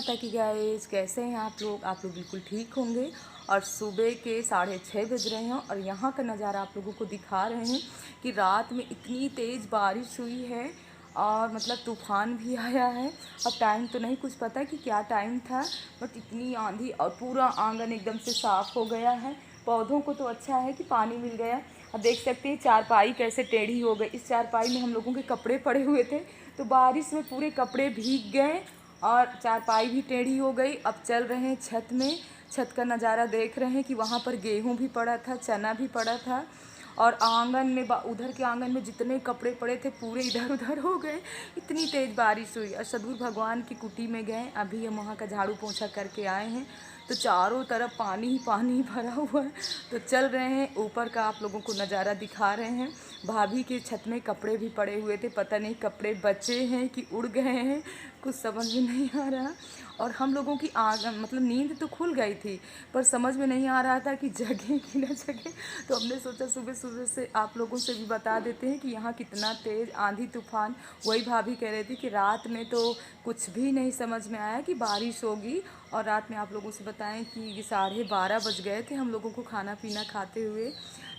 माता की गाइस, कैसे हैं आप लोग बिल्कुल ठीक होंगे। और सुबह के 6:30 बज रहे हैं और यहाँ का नज़ारा आप लोगों को दिखा रहे हैं कि रात में इतनी तेज़ बारिश हुई है और मतलब तूफ़ान भी आया है। अब टाइम तो नहीं कुछ पता कि क्या टाइम था, बट इतनी आंधी और पूरा आंगन एकदम से साफ़ हो गया है। पौधों को तो अच्छा है कि पानी मिल गया। अब देख सकते हैं चारपाई कैसे टेढ़ी हो गई। इस चारपाई में हम लोगों के कपड़े पड़े हुए थे तो बारिश में पूरे कपड़े भीग गए और चारपाई भी टेढ़ी हो गई। अब चल रहे हैं छत में, छत का नज़ारा देख रहे हैं कि वहाँ पर गेहूँ भी पड़ा था, चना भी पड़ा था और आंगन में उधर के आंगन में जितने कपड़े पड़े थे पूरे इधर उधर हो गए। इतनी तेज़ बारिश हुई और सदगुरु भगवान की कुटी में गए। अभी हम वहाँ का झाड़ू पोछा करके आए हैं तो चारों तरफ पानी ही पानी भरा हुआ है। तो चल रहे हैं, ऊपर का आप लोगों को नज़ारा दिखा रहे हैं। भाभी के छत में कपड़े भी पड़े हुए थे, पता नहीं कपड़े बचे हैं कि उड़ गए हैं, कुछ समझ में नहीं आ रहा। और हम लोगों की मतलब नींद तो खुल गई थी पर समझ में नहीं आ रहा था कि जगें कि न जगें। तो हमने सोचा सुबह सुबह से आप लोगों से भी बता देते हैं कि यहाँ कितना तेज़ आंधी तूफ़ान। वही भाभी कह रही थी कि रात में तो कुछ भी नहीं समझ में आया कि बारिश होगी। और रात में आप लोगों से बताएं कि 12:30 बज गए थे हम लोगों को खाना पीना खाते हुए।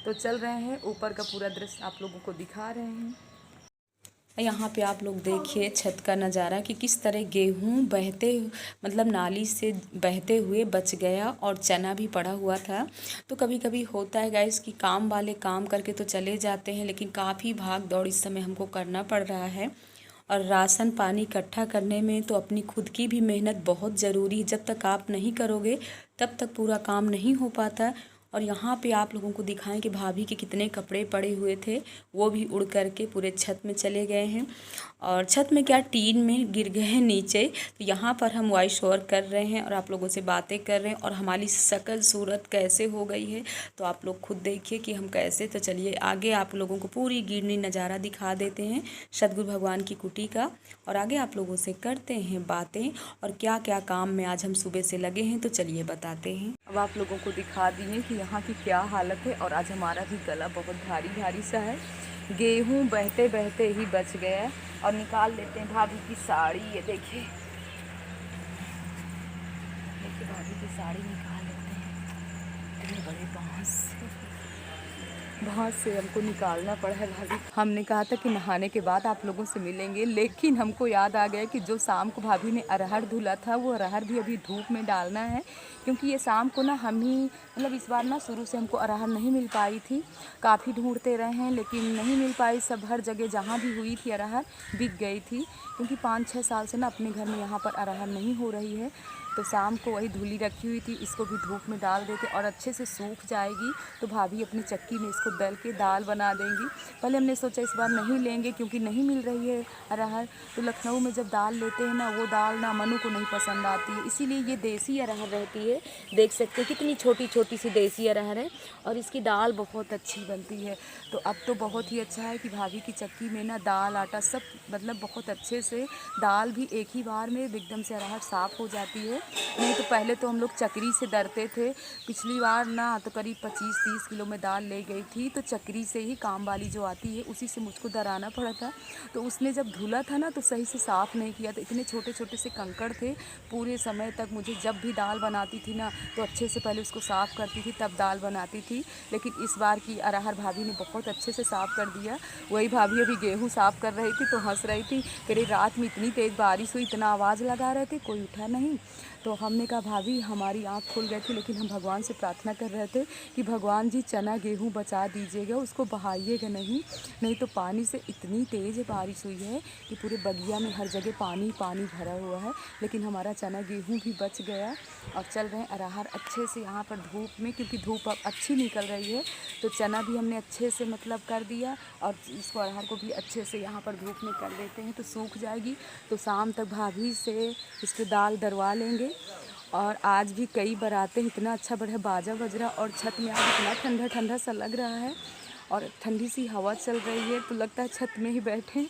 तो चल रहे हैं, ऊपर का पूरा दृश्य आप लोगों को दिखा रहे हैं। यहाँ पे आप लोग देखिए छत का नज़ारा कि किस तरह गेहूँ बहते मतलब नाली से बहते हुए बच गया और चना भी पड़ा हुआ था। तो कभी कभी होता है गाइस कि काम वाले काम करके तो चले जाते हैं लेकिन काफ़ी भाग दौड़ इस समय हमको करना पड़ रहा है। और राशन पानी इकट्ठा करने में तो अपनी खुद की भी मेहनत बहुत ज़रूरी है। जब तक आप नहीं करोगे तब तक पूरा काम नहीं हो पाता। और यहाँ पे आप लोगों को दिखाएं कि भाभी के कितने कपड़े पड़े हुए थे, वो भी उड़ करके पूरे छत में चले गए हैं। और छत में क्या, टीन में गिर गए हैं नीचे। तो यहाँ पर हम वॉइस ओवर कर रहे हैं और आप लोगों से बातें कर रहे हैं और हमारी शक्ल सूरत कैसे हो गई है तो आप लोग खुद देखिए कि हम कैसे। तो चलिए आगे आप लोगों को पूरी गिरनी नज़ारा दिखा देते हैं सदगुरु भगवान की कुटी का और आगे आप लोगों से करते हैं बातें और क्या क्या काम में आज हम सुबह से लगे हैं। तो चलिए बताते हैं। अब आप लोगों को दिखा दिए कि यहाँ की क्या हालत है। और आज हमारा भी गला बहुत भारी भारी सा है। गेहूँ बहते बहते ही बच गया। और निकाल लेते हैं भाभी की साड़ी। ये देखिए देखिए भाभी की साड़ी निकाल लेते हैं। इतने बड़े बांस से हमको निकालना पड़ा है भाभी। हमने कहा था कि नहाने के बाद आप लोगों से मिलेंगे, लेकिन हमको याद आ गया कि जो शाम को भाभी ने अरहर धुला था वो अरहर भी अभी धूप में डालना है। क्योंकि ये शाम को ना हम ही मतलब इस बार ना शुरू से हमको अरहर नहीं मिल पाई थी। काफ़ी ढूंढते रहे हैं लेकिन नहीं मिल पाई। सब हर जगह जहाँ भी हुई थी अरहर बिक गई थी। क्योंकि 5-6 साल से ना अपने घर में यहाँ पर अरहर नहीं हो रही है। तो शाम को वही धुली रखी हुई थी, इसको भी धूप में डाल देते और अच्छे से सूख जाएगी तो भाभी अपनी चक्की में इसको दल के दाल बना देंगी। पहले हमने सोचा इस बार नहीं लेंगे क्योंकि नहीं मिल रही है अरहर। तो लखनऊ में जब दाल लेते हैं ना वो दाल ना मनु को नहीं पसंद आती है, इसीलिए ये देसी अरहर रहती है। देख सकते हैं कितनी छोटी छोटी सी देसी अरहर है और इसकी दाल बहुत अच्छी बनती है। तो अब तो बहुत ही अच्छा है कि भाभी की चक्की में ना दाल आटा सब मतलब बहुत अच्छे से दाल भी एक ही बार में एकदम से अरहर साफ़ हो जाती है। नहीं तो पहले तो हम लोग चक्री से दरते थे। पिछली बार ना तो करीब 25-30 किलो में दाल ले गई थी तो चक्री से ही काम वाली जो आती है उसी से मुझको दराना पड़ा था। तो उसने जब धुला था ना तो सही से साफ़ नहीं किया, तो इतने छोटे छोटे से कंकड़ थे। पूरे समय तक मुझे जब भी दाल बनाती थी ना तो अच्छे से पहले उसको साफ़ करती थी तब दाल बनाती थी। लेकिन इस बार की अरहर भाभी ने बहुत अच्छे से साफ़ कर दिया। वही भाभी अभी गेहूँ साफ़ कर रही थी तो हंस रही थी, कह रही रात में इतनी तेज़ बारिश हुई, इतना आवाज़ लगा रहे थे कोई उठा नहीं। तो हमने कहा भाभी हमारी आँख खुल गई थी लेकिन हम भगवान से प्रार्थना कर रहे थे कि भगवान जी चना गेहूँ बचा दीजिएगा, उसको बहाइएगा नहीं। नहीं तो पानी से इतनी तेज़ बारिश हुई है कि पूरे बगिया में हर जगह पानी पानी भरा हुआ है। लेकिन हमारा चना गेहूँ भी बच गया। और चल रहे हैं अरहर अच्छे से यहाँ पर धूप में, क्योंकि धूप अब अच्छी निकल रही है। तो चना भी हमने अच्छे से मतलब कर दिया और इसको अरहर को भी अच्छे से यहाँ पर धूप में कर देते हैं तो सूख जाएगी। तो शाम तक भाभी से इसकी दाल दरवा लेंगे। और आज भी कई बारातें, इतना अच्छा बढ़िया बाजा बज रहा और छत में आज इतना ठंडा ठंडा सा लग रहा है और ठंडी सी हवा चल रही है तो लगता है छत में ही बैठें।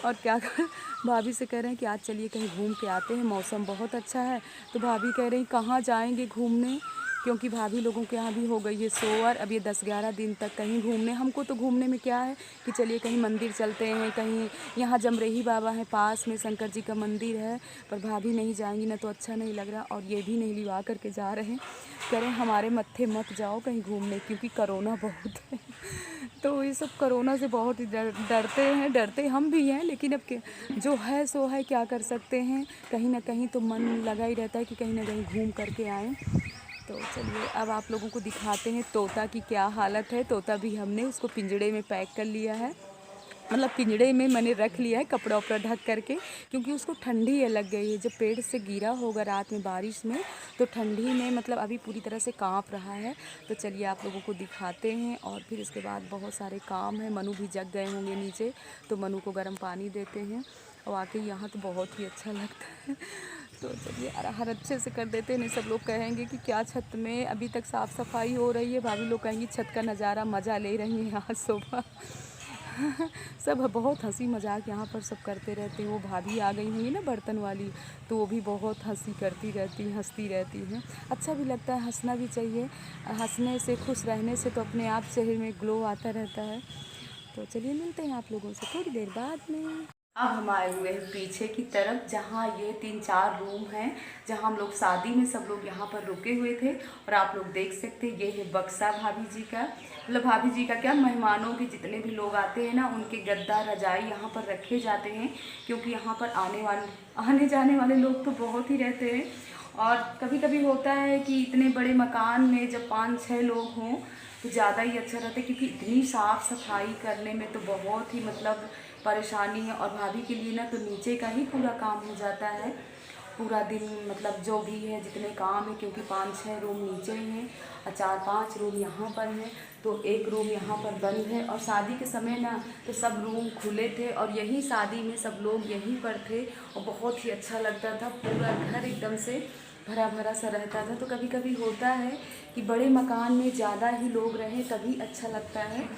और क्या कर भाभी से कह रहे हैं कि आज चलिए कहीं घूम के आते हैं, मौसम बहुत अच्छा है। तो भाभी कह रही कहाँ जाएंगे घूमने, क्योंकि भाभी लोगों के यहाँ भी हो गई है सोवर। अब ये 10-11 दिन तक कहीं घूमने, हमको तो घूमने में क्या है कि चलिए कहीं मंदिर चलते हैं, कहीं यहाँ जमरेही बाबा हैं पास में, शंकर जी का मंदिर है, पर भाभी नहीं जाएंगी ना तो अच्छा नहीं लग रहा। और ये भी नहीं लिवा करके जा रहे हैं, कह रहे हमारे मत्थे मत जाओ कहीं घूमने क्योंकि कोरोना बहुत है। तो ये सब कोरोना से बहुत ही डरते हम भी हैं, लेकिन अब जो है सो है, क्या कर सकते हैं। कहीं ना कहीं तो मन लगा ही रहता है कि कहीं ना कहीं घूम करके आएँ। तो चलिए अब आप लोगों को दिखाते हैं तोता की क्या हालत है। तोता भी हमने उसको पिंजड़े में पैक कर लिया है, मतलब पिंजड़े में मैंने रख लिया है कपड़ा उपड़ा ढक करके, क्योंकि उसको ठंडी है लग गई है। जब पेड़ से गिरा होगा रात में बारिश में तो ठंडी में मतलब अभी पूरी तरह से कांप रहा है। तो चलिए आप लोगों को दिखाते हैं, और फिर इसके बाद बहुत सारे काम हैं। मनु भी जग गए होंगे नीचे, तो मनु को गर्म पानी देते हैं। और आके यहाँ तो बहुत ही अच्छा लगता है। तो चलिए हर अच्छे से कर देते हैं। नहीं सब लोग कहेंगे कि क्या छत में अभी तक साफ़ सफाई हो रही है, भाभी लोग कहेंगी छत का नज़ारा मज़ा ले रही हैं आज सुबह। सब बहुत हंसी मजाक यहाँ पर सब करते रहते हैं। वो भाभी आ गई हुई ना बर्तन वाली, तो वो भी बहुत हंसी करती रहती हैं, हंसती रहती हैं। अच्छा भी लगता है, हंसना भी चाहिए। हंसने से, खुश रहने से तो अपने आप चेहरे में ग्लो आता रहता है। तो चलिए मिलते हैं आप लोगों से थोड़ी देर बाद में। अब हम आए हुए हैं पीछे की तरफ, जहाँ ये 3-4 रूम हैं, जहाँ हम लोग शादी में सब लोग यहाँ पर रुके हुए थे। और आप लोग देख सकते हैं ये है बक्सा भाभी जी का, मतलब भाभी जी का क्या, मेहमानों के जितने भी लोग आते हैं ना उनके गद्दा रजाई यहाँ पर रखे जाते हैं, क्योंकि यहाँ पर आने जाने वाले लोग तो बहुत ही रहते हैं। और कभी कभी होता है कि इतने बड़े मकान में जब 5-6 लोग हों तो ज़्यादा ही अच्छा रहता है, क्योंकि इतनी साफ़ सफाई करने में तो बहुत ही मतलब परेशानी है। और भाभी के लिए ना तो नीचे का ही पूरा काम हो जाता है, पूरा दिन मतलब जो भी है जितने काम है, क्योंकि 5-6 रूम नीचे हैं और 4-5 रूम यहाँ पर हैं, तो एक रूम यहाँ पर बंद है। और शादी के समय ना तो सब रूम खुले थे, और यही शादी में सब लोग यहीं पर थे, और बहुत ही अच्छा लगता था। पूरा घर एकदम से भरा भरा सा रहता था। तो कभी कभी होता है कि बड़े मकान में ज़्यादा ही लोग रहें तभी अच्छा लगता है।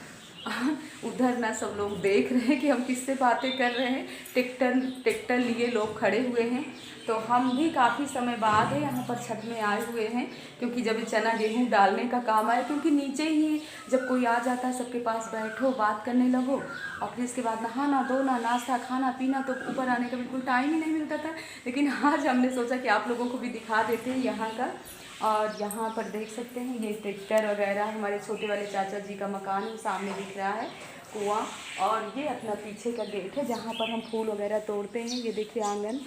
उधर ना सब लोग देख रहे हैं कि हम किससे बातें कर रहे हैं। ट्रैक्टर लिए लोग खड़े हुए हैं, तो हम भी काफ़ी समय बाद है यहाँ पर छत में आए हुए हैं, क्योंकि जब चना गेहूँ डालने का काम आया, क्योंकि नीचे ही जब कोई आ जाता है सबके पास बैठो बात करने लगो, और फिर इसके बाद नहाना धोना नाश्ता खाना पीना, तो ऊपर आने का बिल्कुल टाइम ही नहीं मिलता था। लेकिन आज हमने सोचा कि आप लोगों को भी दिखा देते हैं यहाँ का। और यहाँ पर देख सकते हैं ये ट्रैक्टर वगैरह, हमारे छोटे वाले चाचा जी का मकान है, सामने दिख रहा है कुआं। और ये अपना पीछे का गेट है जहाँ पर हम फूल वगैरह तोड़ते हैं। ये देखिए आंगन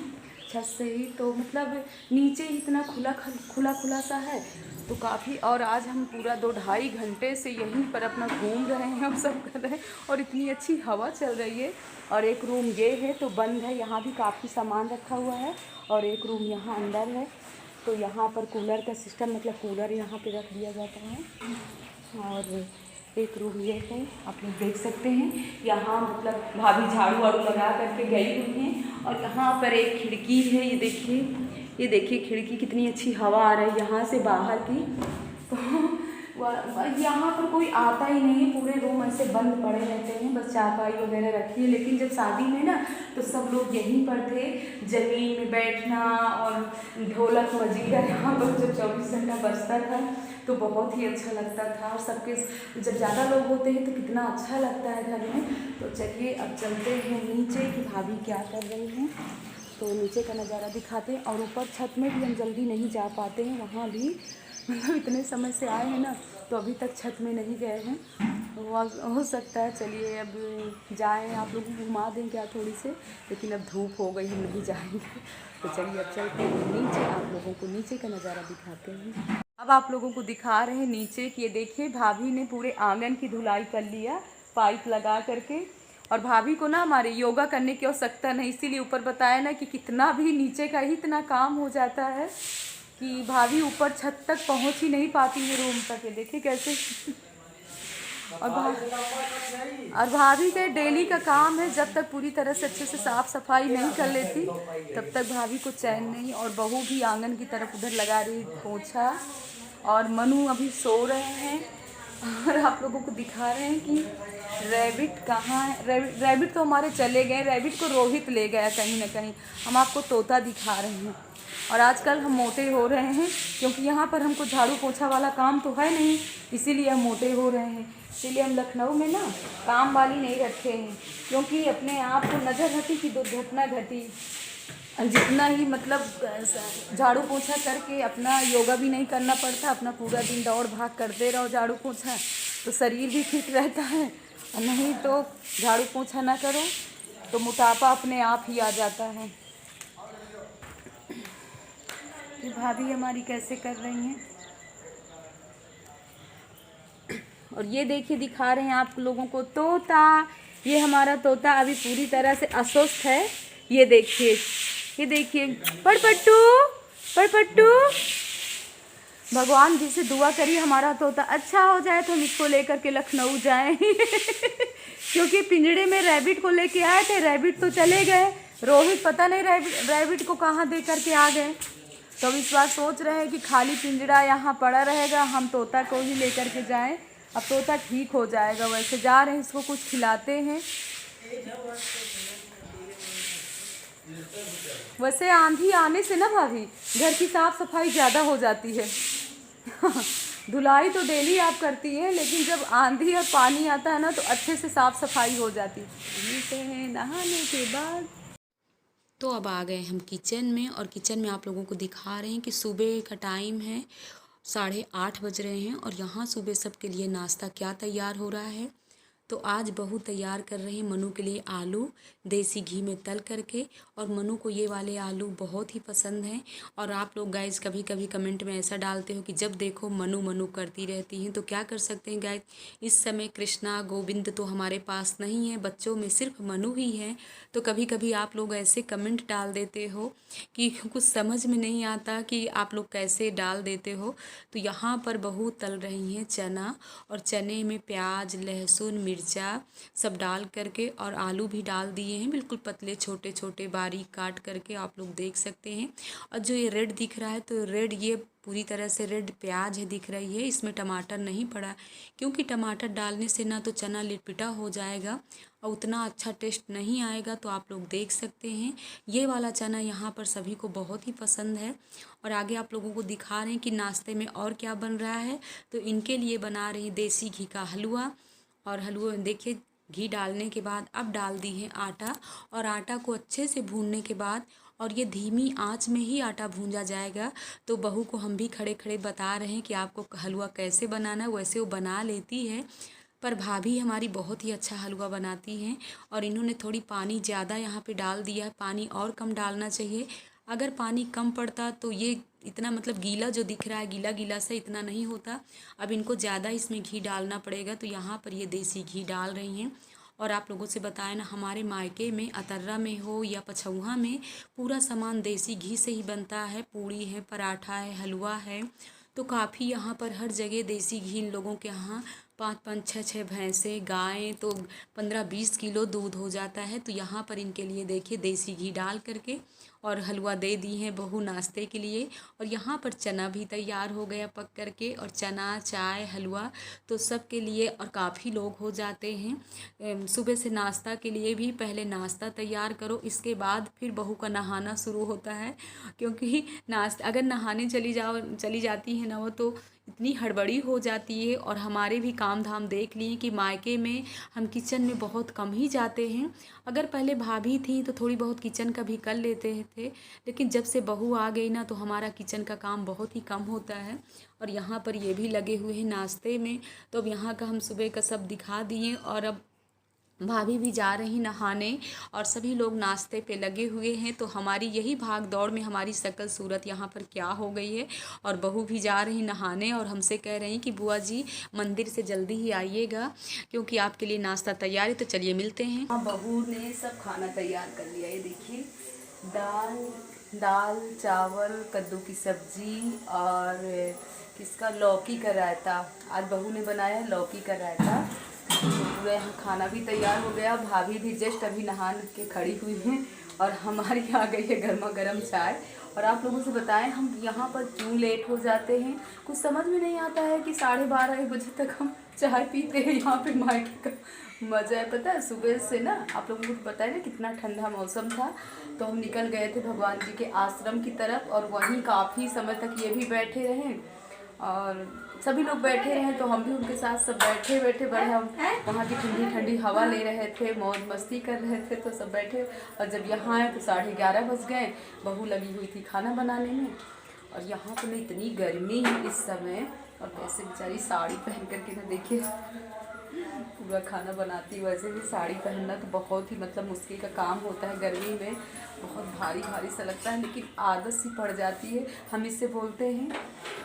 छत से ही, तो मतलब नीचे इतना खुला सा है तो काफ़ी। और आज हम पूरा 2-2.5 घंटे से यहीं पर अपना घूम रहे हैं, हम सब कर रहे हैं, और इतनी अच्छी हवा चल रही है। और एक रूम ये है तो बंद है, यहाँ भी काफ़ी सामान रखा हुआ है, और एक रूम यहाँ अंदर है। तो यहाँ पर कूलर का सिस्टम, मतलब कूलर यहाँ पे रख दिया जाता है। और एक रूम ये है, आप लोग देख सकते हैं। यहाँ मतलब भाभी झाड़ू वाड़ू लगा करके गई हुई हैं। और यहाँ पर एक खिड़की है, ये देखिए खिड़की कितनी अच्छी हवा आ रही है यहाँ से बाहर की। तो यहाँ पर कोई आता ही नहीं है, पूरे रूम ऐसे बंद पड़े रहते हैं, बस चारपाई वगैरह रखी है। लेकिन जब शादी में ना तो सब लोग यहीं पर थे, ज़मीन में बैठना, और ढोलक मजीरा यहाँ पर जब 24 घंटा बजता था तो बहुत ही अच्छा लगता था। और सबके जब ज़्यादा लोग होते हैं तो कितना अच्छा लगता है घर में। तो चलिए अब चलते हैं नीचे कि भाभी क्या कर रही हैं, तो नीचे का नज़ारा दिखाते हैं। और ऊपर छत में भी हम जल्दी नहीं जा पाते हैं, वहाँ भी मतलब इतने समय से आए हैं ना तो अभी तक छत में नहीं गए हैं, हो सकता है। चलिए अब जाएं, आप लोगों को घुमा दें क्या थोड़ी से, लेकिन अब धूप हो गई, हम नहीं जाएंगे। तो चलिए अब चलते हैं नीचे, आप लोगों को नीचे का नज़ारा दिखाते हैं। अब आप लोगों को दिखा रहे हैं नीचे कि ये देखिए भाभी ने पूरे आंगन की धुलाई कर लिया पाइप लगा करके। और भाभी को ना हमारे योगा करने की आवश्यकता नहीं, इसीलिए ऊपर बताया ना कि कितना भी नीचे का ही इतना काम हो जाता है कि भाभी ऊपर छत तक पहुंच ही नहीं पाती है रूम तक। ये देखिए कैसे। और भाभी का डेली का काम है, जब तक पूरी तरह से अच्छे से साफ़ सफाई नहीं कर लेती तब तक भाभी को चैन नहीं। और बहू भी आंगन की तरफ उधर लगा रही पोछा, और मनु अभी सो रहे हैं। और आप लोगों को दिखा रहे हैं कि रैबिट कहाँ है। रैबिट तो हमारे चले गए, रैबिट को रोहित ले गया कहीं ना कहीं। हम आपको तोता दिखा रहे हैं। और आजकल हम मोटे हो रहे हैं क्योंकि यहाँ पर हमको झाड़ू पोछा वाला काम तो है नहीं, इसीलिए हम मोटे हो रहे हैं। इसीलिए हम लखनऊ में ना काम वाली नहीं रखे हैं, क्योंकि अपने आप को नज़र हटी कि दुर्घटना घटी। जितना ही मतलब झाड़ू पोछा करके अपना योगा भी नहीं करना पड़ता, अपना पूरा दिन दौड़ भाग करते रहो झाड़ू पोछा, तो शरीर भी फिट रहता है। और नहीं तो झाड़ू पोछा ना करो तो मोटापा अपने आप ही आ जाता है। कि भाभी हमारी कैसे कर रही हैं। और ये देखिए दिखा रहे हैं आप लोगों को तोता। ये हमारा तोता अभी पूरी तरह से अस्वस्थ है। ये देखिए, ये देखिए, पड़पट्टू पड़पट्टू। भगवान जी से दुआ करिए हमारा तोता अच्छा हो जाए तो हम इसको लेकर के लखनऊ जाएं। क्योंकि पिंजड़े में रैबिट को लेके आए थे, रैबिट तो चले गए, रोहित पता नहीं रैबिट को कहाँ दे करके आ गए। तो अब इस बार सोच रहे हैं कि खाली पिंजड़ा यहाँ पड़ा रहेगा, हम तोता को ही लेकर के जाएं। अब तोता ठीक हो जाएगा। वैसे जा रहे हैं, इसको कुछ खिलाते हैं। वैसे आंधी आने से ना भाभी घर की साफ सफाई ज़्यादा हो जाती है। धुलाई तो डेली आप करती है, लेकिन जब आंधी और पानी आता है ना तो अच्छे से साफ सफाई हो जाती है नहाने के बाद। तो अब आ गए हम किचन में, और किचन में आप लोगों को दिखा रहे हैं कि सुबह का टाइम है, 8:30 बज रहे हैं। और यहाँ सुबह सबके लिए नाश्ता क्या तैयार हो रहा है। तो आज बहू तैयार कर रही है मनु के लिए आलू देसी घी में तल करके। और मनु को ये वाले आलू बहुत ही पसंद हैं। और आप लोग गाइज कभी कभी कमेंट में ऐसा डालते हो कि जब देखो मनु मनु करती रहती हैं, तो क्या कर सकते हैं गाइज, इस समय कृष्णा गोविंद तो हमारे पास नहीं है, बच्चों में सिर्फ मनु ही है। तो कभी कभी आप लोग ऐसे कमेंट डाल देते हो कि कुछ समझ में नहीं आता कि आप लोग कैसे डाल देते हो। तो यहाँ पर बहू तल रही हैं चना, और चने में प्याज लहसुन मिर्चा सब डाल करके, और आलू भी डाल दिए हैं बिल्कुल पतले छोटे छोटे बारीक काट करके, आप लोग देख सकते हैं। और जो ये रेड दिख रहा है, तो रेड ये पूरी तरह से रेड प्याज है दिख रही है, इसमें टमाटर नहीं पड़ा, क्योंकि टमाटर डालने से ना तो चना लिटपिटा हो जाएगा और उतना अच्छा टेस्ट नहीं आएगा। तो आप लोग देख सकते हैं ये वाला चना यहाँ पर सभी को बहुत ही पसंद है। और आगे आप लोगों को दिखा रहे हैं कि नाश्ते में और क्या बन रहा है। तो इनके लिए बना रहे हैं देसी घी का हलवा। और हलवा में देखिए घी डालने के बाद अब डाल दी है आटा, और आटा को अच्छे से भूनने के बाद, और ये धीमी आंच में ही आटा भूंजा जाएगा। तो बहू को हम भी खड़े खड़े बता रहे हैं कि आपको हलवा कैसे बनाना है। वैसे वो बना लेती है, पर भाभी हमारी बहुत ही अच्छा हलवा बनाती हैं। और इन्होंने थोड़ी पानी ज़्यादा यहाँ पे डाल दिया है, पानी और कम डालना चाहिए। अगर पानी कम पड़ता तो ये इतना मतलब गीला जो दिख रहा है, गीला गीला सा इतना नहीं होता। अब इनको ज़्यादा इसमें घी डालना पड़ेगा। तो यहाँ पर ये देसी घी डाल रही हैं। और आप लोगों से बताया ना, हमारे मायके में अतर्रा में हो या पछौहा में पूरा सामान देसी घी से ही बनता है। पूड़ी है, पराठा है, हलवा है। तो काफ़ी यहाँ पर हर जगह देसी घी इन लोगों के यहाँ 5-5 6-6 भैंसें गायें, तो 15-20 किलो दूध हो जाता है। तो यहाँ पर इनके लिए देखिए देसी घी डाल करके और हलवा दे दी हैं बहू नाश्ते के लिए। और यहाँ पर चना भी तैयार हो गया पक करके, और चना चाय हलवा तो सब के लिए, और काफ़ी लोग हो जाते हैं। सुबह से नाश्ता के लिए भी पहले नाश्ता तैयार करो, इसके बाद फिर बहू का नहाना शुरू होता है। क्योंकि नाश्ता अगर नहाने चली जाती है ना वो, तो इतनी हड़बड़ी हो जाती है। और हमारे भी काम धाम देख लिए कि मायके में हम किचन में बहुत कम ही जाते हैं। अगर पहले भाभी थी तो थोड़ी बहुत किचन का भी कर लेते थे, लेकिन जब से बहू आ गई ना तो हमारा किचन का काम बहुत ही कम होता है। और यहाँ पर ये भी लगे हुए हैं नाश्ते में। तो अब यहाँ का हम सुबह का सब दिखा दिए, और अब भाभी भी जा रही नहाने, और सभी लोग नाश्ते पे लगे हुए हैं। तो हमारी यही भाग दौड़ में हमारी शकल सूरत यहाँ पर क्या हो गई है। और बहू भी जा रही नहाने, और हमसे कह रही कि बुआ जी मंदिर से जल्दी ही आइएगा, क्योंकि आपके लिए नाश्ता तैयार है। तो चलिए मिलते हैं। हाँ, बहू ने सब खाना तैयार कर लिया। ये देखिए दाल चावल कद्दू की सब्जी और किसका लौकी का रायता। आज बहू ने बनाया है लौकी का रायता। पूरा यहाँ खाना भी तैयार हो गया। भाभी भी जस्ट अभी नहा के खड़ी हुई हैं, और हमारी आ गई है गर्मा गर्म चाय। और आप लोगों से बताएं हम यहाँ पर क्यों लेट हो जाते हैं, कुछ समझ में नहीं आता है कि 12:30 बजे तक हम चाय पीते हैं यहाँ पे। मायके का मज़ा है, पता है। सुबह से ना आप लोगों को पता है ना कितना ठंडा मौसम था, तो हम निकल गए थे भगवान जी के आश्रम की तरफ और वहीं काफ़ी समय तक ये भी बैठे रहे और सभी लोग बैठे रहे तो हम भी उनके साथ सब बैठे बैठे बड़े हम वहाँ की ठंडी ठंडी हवा ले रहे थे, मौज मस्ती कर रहे थे। तो सब बैठे और जब यहाँ आए तो 11:30 बज गए। बहू लगी हुई थी खाना बनाने में और यहाँ पे इतनी गर्मी है इस समय और कैसे बेचारी साड़ी पहन करके ना देखिए पूरा खाना बनाती। वैसे भी साड़ी पहनना तो बहुत ही मतलब मुश्किल का काम होता है, गर्मी में बहुत भारी भारी सा लगता है, लेकिन आदत सी पड़ जाती है। हम इससे बोलते हैं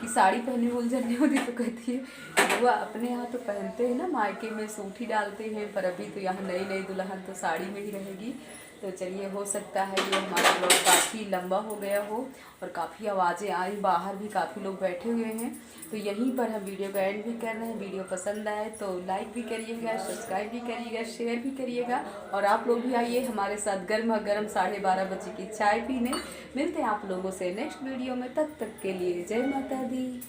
कि साड़ी पहनने उलझने होती तो कहती है वो अपने यहाँ तो पहनते हैं ना, मायके में सूट ही डालते हैं, पर अभी तो यहाँ नई नई दुल्हन तो साड़ी में ही रहेगी। तो चलिए हो सकता है ये हमारा ब्लॉग काफ़ी लंबा हो गया हो और काफ़ी आवाज़ें आ रही, बाहर भी काफ़ी लोग बैठे हुए हैं। तो यहीं पर हम वीडियो का एंड भी कर रहे हैं। वीडियो पसंद आए तो लाइक भी करिएगा, सब्सक्राइब भी करिएगा, शेयर भी करिएगा और आप लोग भी आइए हमारे साथ गर्मा गर्म 12:30 बजे की चाय पीने। मिलते हैं आप लोगों से नेक्स्ट वीडियो में, तब तक के लिए जय माता दी।